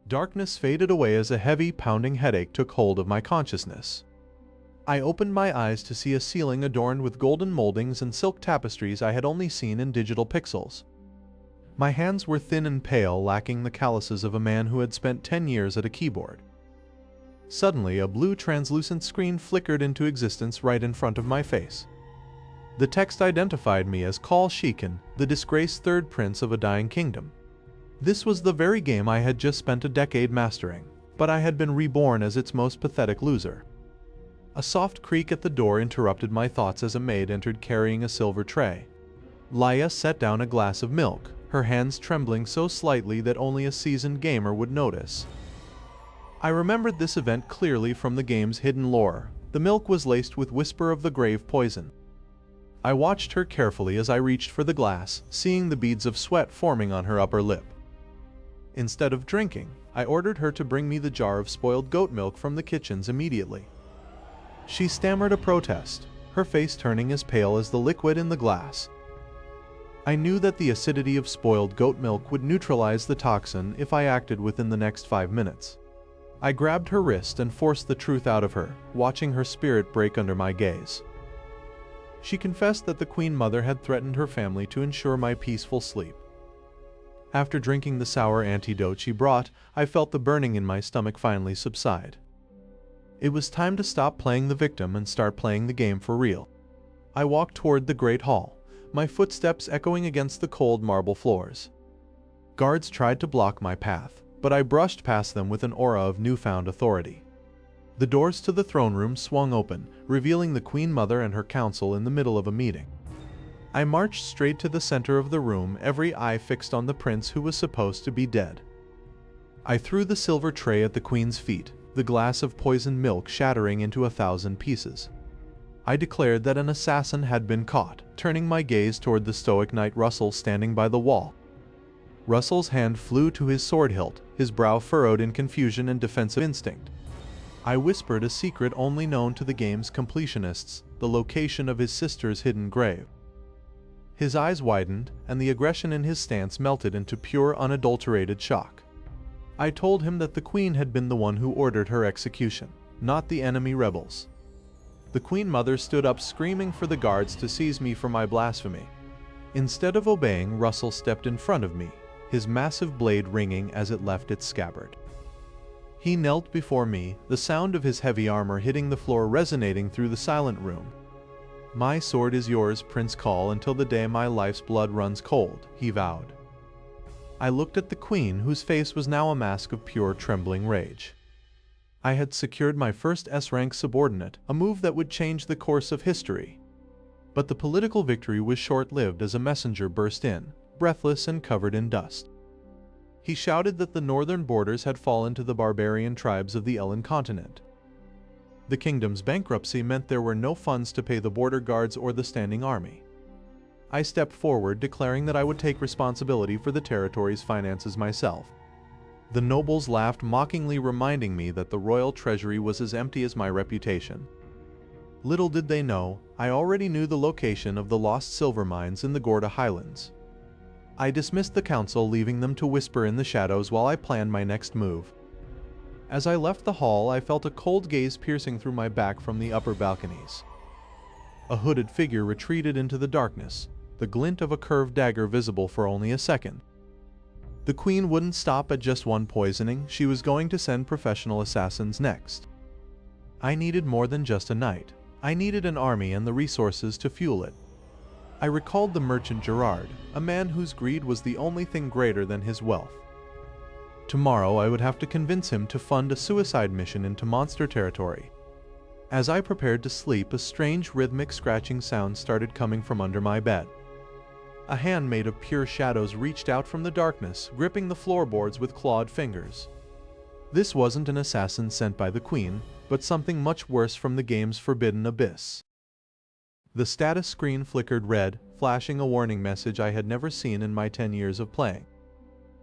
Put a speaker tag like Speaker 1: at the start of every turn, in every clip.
Speaker 1: Darkness faded away as a heavy, pounding headache took hold of my consciousness. I opened my eyes to see a ceiling adorned with golden moldings and silk tapestries I had only seen in digital pixels. My hands were thin and pale, lacking the calluses of a man who had spent 10 years at a keyboard. Suddenly, a blue translucent screen flickered into existence right in front of my face. The text identified me as Sheikin, the disgraced third prince of a dying kingdom. This was the very game I had just spent a decade mastering, but I had been reborn as its most pathetic loser. A soft creak at the door interrupted my thoughts as a maid entered carrying a silver tray. Laya set down a glass of milk, her hands trembling so slightly that only a seasoned gamer would notice. I remembered this event clearly from the game's hidden lore. The milk was laced with whisper of the grave poison. I watched her carefully as I reached for the glass, seeing the beads of sweat forming on her upper lip. Instead of drinking, I ordered her to bring me the jar of spoiled goat milk from the kitchens immediately. She stammered a protest, her face turning as pale as the liquid in the glass. I knew that the acidity of spoiled goat milk would neutralize the toxin if I acted within the next 5 minutes. I grabbed her wrist and forced the truth out of her, watching her spirit break under my gaze. She confessed that the Queen Mother had threatened her family to ensure my peaceful sleep. After drinking the sour antidote she brought, I felt the burning in my stomach finally subside. It was time to stop playing the victim and start playing the game for real. I walked toward the Great Hall, my footsteps echoing against the cold marble floors. Guards tried to block my path, but I brushed past them with an aura of newfound authority. The doors to the throne room swung open, revealing the Queen Mother and her council in the middle of a meeting. I marched straight to the center of the room, every eye fixed on the prince who was supposed to be dead. I threw the silver tray at the Queen's feet, the glass of poisoned milk shattering into 1,000 pieces. I declared that an assassin had been caught, turning my gaze toward the stoic knight Russell standing by the wall. Russell's hand flew to his sword hilt, his brow furrowed in confusion and defensive instinct. I whispered a secret only known to the game's completionists, the location of his sister's hidden grave. His eyes widened, and the aggression in his stance melted into pure, unadulterated shock. I told him that the Queen had been the one who ordered her execution, not the enemy rebels. The Queen Mother stood up screaming for the guards to seize me for my blasphemy. Instead of obeying, Russell stepped in front of me, his massive blade ringing as it left its scabbard. He knelt before me, the sound of his heavy armor hitting the floor resonating through the silent room. "My sword is yours, Prince Call, until the day my life's blood runs cold," he vowed. I looked at the Queen, whose face was now a mask of pure, trembling rage. I had secured my first S-rank subordinate, a move that would change the course of history. But the political victory was short-lived as a messenger burst in, breathless and covered in dust. He shouted that the northern borders had fallen to the barbarian tribes of the Ellen continent. The kingdom's bankruptcy meant there were no funds to pay the border guards or the standing army. I stepped forward, declaring that I would take responsibility for the territory's finances myself. The nobles laughed mockingly, reminding me that the royal treasury was as empty as my reputation. Little did they know, I already knew the location of the lost silver mines in the Gorda Highlands. I dismissed the council, leaving them to whisper in the shadows while I planned my next move. As I left the hall, I felt a cold gaze piercing through my back from the upper balconies. A hooded figure retreated into the darkness, the glint of a curved dagger visible for only a second. The Queen wouldn't stop at just one poisoning, she was going to send professional assassins next. I needed more than just a knight. I needed an army and the resources to fuel it. I recalled the merchant Gerard, a man whose greed was the only thing greater than his wealth. Tomorrow I would have to convince him to fund a suicide mission into monster territory. As I prepared to sleep, a strange rhythmic scratching sound started coming from under my bed. A hand made of pure shadows reached out from the darkness, gripping the floorboards with clawed fingers. This wasn't an assassin sent by the Queen, but something much worse from the game's forbidden abyss. The status screen flickered red, flashing a warning message I had never seen in my 10 years of playing.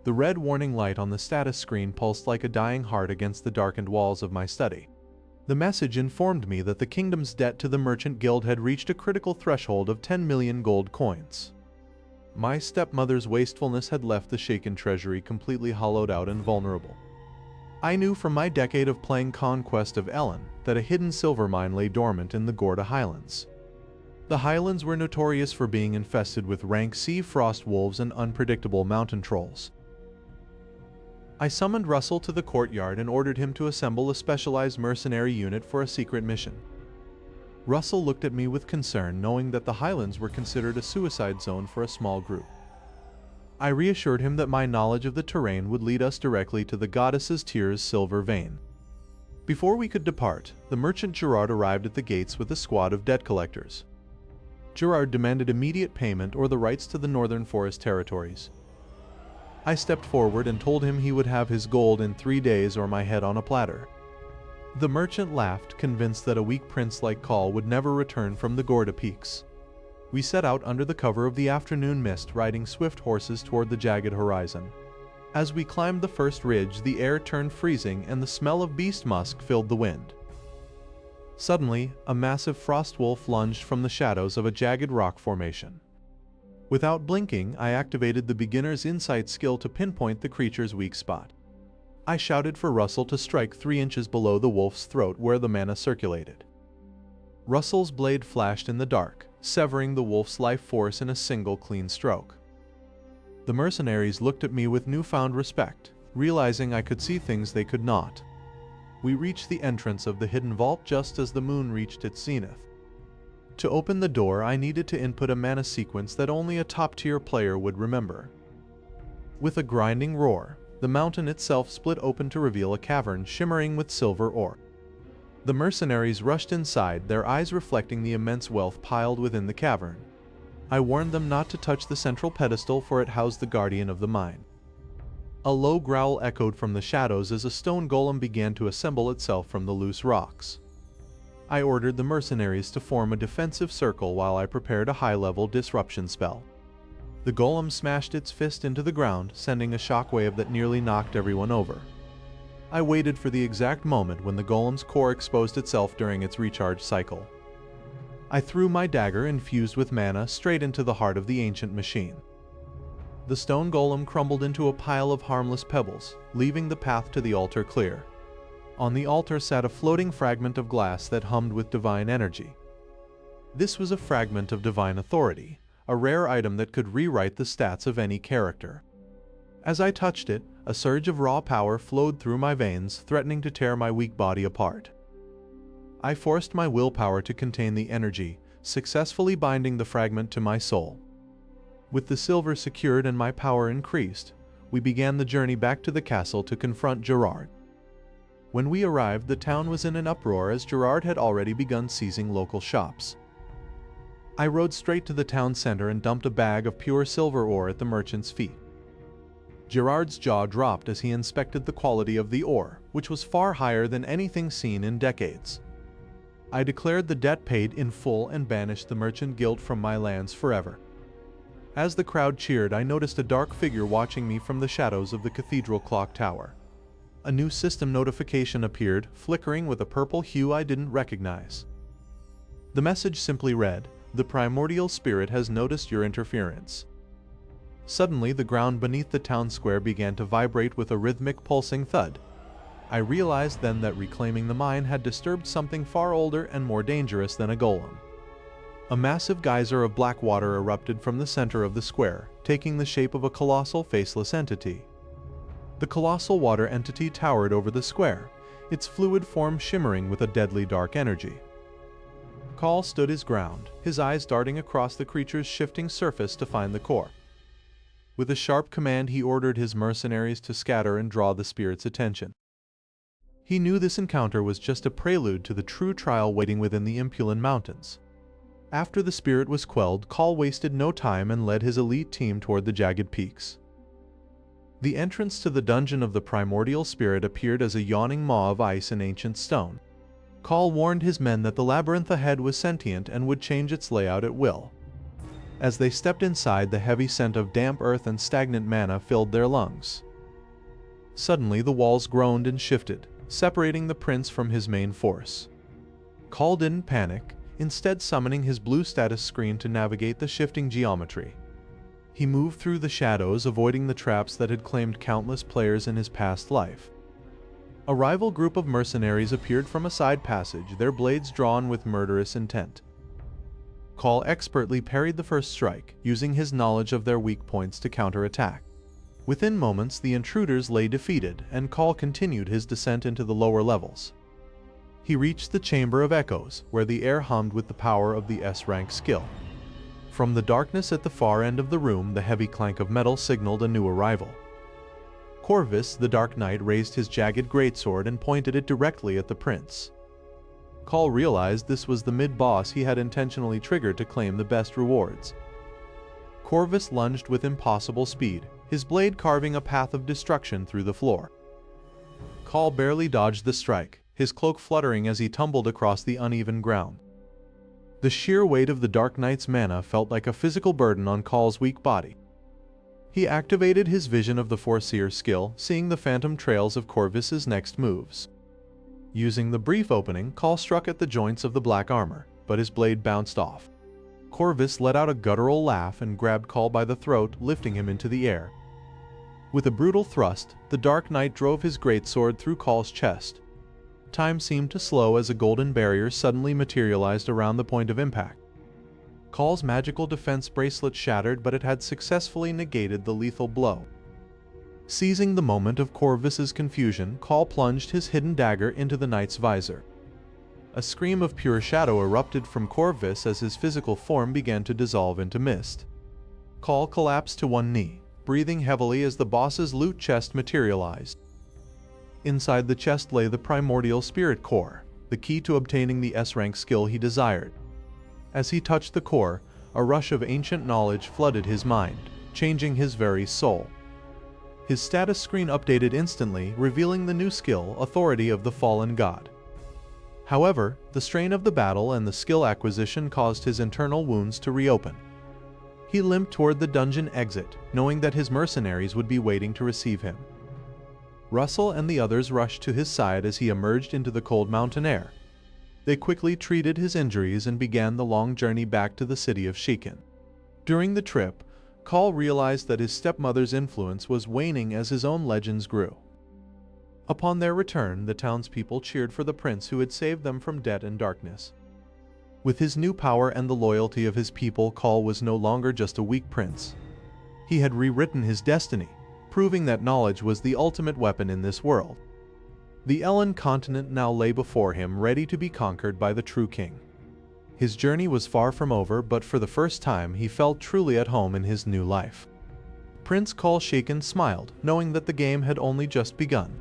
Speaker 1: The red warning light on the status screen pulsed like a dying heart against the darkened walls of my study. The message informed me that the kingdom's debt to the Merchant Guild had reached a critical threshold of 10 million gold coins. My stepmother's wastefulness had left the Sheikin treasury completely hollowed out and vulnerable. I knew from my decade of playing Conquest of Ellen that a hidden silver mine lay dormant in the Gorda Highlands. The highlands were notorious for being infested with rank sea frost wolves and unpredictable mountain trolls. I summoned Russell to the courtyard and ordered him to assemble a specialized mercenary unit for a secret mission. Russell looked at me with concern, knowing that the highlands were considered a suicide zone for a small group. I reassured him that my knowledge of the terrain would lead us directly to the goddess's Tyr's silver vein. Before we could depart, the merchant Gerard arrived at the gates with a squad of debt collectors. Gerard demanded immediate payment or the rights to the northern forest territories. I stepped forward and told him he would have his gold in 3 days or my head on a platter. The merchant laughed, convinced that a weak prince like Call would never return from the Gorda peaks. We set out under the cover of the afternoon mist, riding swift horses toward the jagged horizon. As we climbed the first ridge, the air turned freezing and the smell of beast musk filled the wind. Suddenly, a massive frost wolf lunged from the shadows of a jagged rock formation. Without blinking, I activated the beginner's insight skill to pinpoint the creature's weak spot. I shouted for Russell to strike 3 inches below the wolf's throat where the mana circulated. Russell's blade flashed in the dark, severing the wolf's life force in a single clean stroke. The mercenaries looked at me with newfound respect, realizing I could see things they could not. We reached the entrance of the hidden vault just as the moon reached its zenith. To open the door, I needed to input a mana sequence that only a top-tier player would remember. With a grinding roar, the mountain itself split open to reveal a cavern shimmering with silver ore. The mercenaries rushed inside, their eyes reflecting the immense wealth piled within the cavern. I warned them not to touch the central pedestal, for it housed the guardian of the mine. A low growl echoed from the shadows as a stone golem began to assemble itself from the loose rocks. I ordered the mercenaries to form a defensive circle while I prepared a high-level disruption spell. The golem smashed its fist into the ground, sending a shockwave that nearly knocked everyone over. I waited for the exact moment when the golem's core exposed itself during its recharge cycle. I threw my dagger, infused with mana, straight into the heart of the ancient machine. The stone golem crumbled into a pile of harmless pebbles, leaving the path to the altar clear. On the altar sat a floating fragment of glass that hummed with divine energy. This was a fragment of divine authority, a rare item that could rewrite the stats of any character. As I touched it, a surge of raw power flowed through my veins, threatening to tear my weak body apart. I forced my willpower to contain the energy, successfully binding the fragment to my soul. With the silver secured and my power increased, we began the journey back to the castle to confront Gerard. When we arrived, the town was in an uproar as Gerard had already begun seizing local shops. I rode straight to the town center and dumped a bag of pure silver ore at the merchant's feet. Gerard's jaw dropped as he inspected the quality of the ore, which was far higher than anything seen in decades. I declared the debt paid in full and banished the merchant guild from my lands forever. As the crowd cheered, I noticed a dark figure watching me from the shadows of the cathedral clock tower. A new system notification appeared, flickering with a purple hue I didn't recognize. The message simply read, "The primordial spirit has noticed your interference." Suddenly, the ground beneath the town square began to vibrate with a rhythmic pulsing thud. I realized then that reclaiming the mine had disturbed something far older and more dangerous than a golem. A massive geyser of black water erupted from the center of the square, taking the shape of a colossal faceless entity. The colossal water entity towered over the square, its fluid form shimmering with a deadly dark energy. Call stood his ground, his eyes darting across the creature's shifting surface to find the core. With a sharp command, he ordered his mercenaries to scatter and draw the spirit's attention. He knew this encounter was just a prelude to the true trial waiting within the Impulan Mountains. After the spirit was quelled, Call wasted no time and led his elite team toward the jagged peaks. The entrance to the dungeon of the primordial spirit appeared as a yawning maw of ice and ancient stone. Call warned his men that the labyrinth ahead was sentient and would change its layout at will. As they stepped inside, the heavy scent of damp earth and stagnant mana filled their lungs. Suddenly, the walls groaned and shifted, separating the prince from his main force. Call didn't panic, instead summoning his blue status screen to navigate the shifting geometry. He moved through the shadows, avoiding the traps that had claimed countless players in his past life. A rival group of mercenaries appeared from a side passage, their blades drawn with murderous intent. Call expertly parried the first strike, using his knowledge of their weak points to counterattack. Within moments, the intruders lay defeated, and Call continued his descent into the lower levels. He reached the Chamber of Echoes, where the air hummed with the power of the S-rank skill. From the darkness at the far end of the room, the heavy clank of metal signaled a new arrival. Corvus, the Dark Knight, raised his jagged greatsword and pointed it directly at the prince. Call realized this was the mid-boss he had intentionally triggered to claim the best rewards. Corvus lunged with impossible speed, his blade carving a path of destruction through the floor. Call barely dodged the strike, his cloak fluttering as he tumbled across the uneven ground. The sheer weight of the Dark Knight's mana felt like a physical burden on Call's weak body. He activated his vision of the Foreseer skill, seeing the phantom trails of Corvus's next moves. Using the brief opening, Call struck at the joints of the black armor, but his blade bounced off. Corvus let out a guttural laugh and grabbed Call by the throat, lifting him into the air. With a brutal thrust, the Dark Knight drove his greatsword through Call's chest. Time seemed to slow as a golden barrier suddenly materialized around the point of impact. Call's magical defense bracelet shattered, but it had successfully negated the lethal blow. Seizing the moment of Corvus's confusion, Call plunged his hidden dagger into the knight's visor. A scream of pure shadow erupted from Corvus as his physical form began to dissolve into mist. Call collapsed to one knee, breathing heavily as the boss's loot chest materialized. Inside the chest lay the primordial spirit core, the key to obtaining the S-rank skill he desired. As he touched the core, a rush of ancient knowledge flooded his mind, changing his very soul. His status screen updated instantly, revealing the new skill, Authority of the Fallen God. However, the strain of the battle and the skill acquisition caused his internal wounds to reopen. He limped toward the dungeon exit, knowing that his mercenaries would be waiting to receive him. Russell and the others rushed to his side as he emerged into the cold mountain air. They quickly treated his injuries and began the long journey back to the city of Sheikin. During the trip, Call realized that his stepmother's influence was waning as his own legends grew. Upon their return, the townspeople cheered for the prince who had saved them from debt and darkness. With his new power and the loyalty of his people, Call was no longer just a weak prince. He had rewritten his destiny, proving that knowledge was the ultimate weapon in this world. The Ellen continent now lay before him, ready to be conquered by the true king. His journey was far from over, but for the first time he felt truly at home in his new life. Prince Call Sheikin smiled, knowing that the game had only just begun.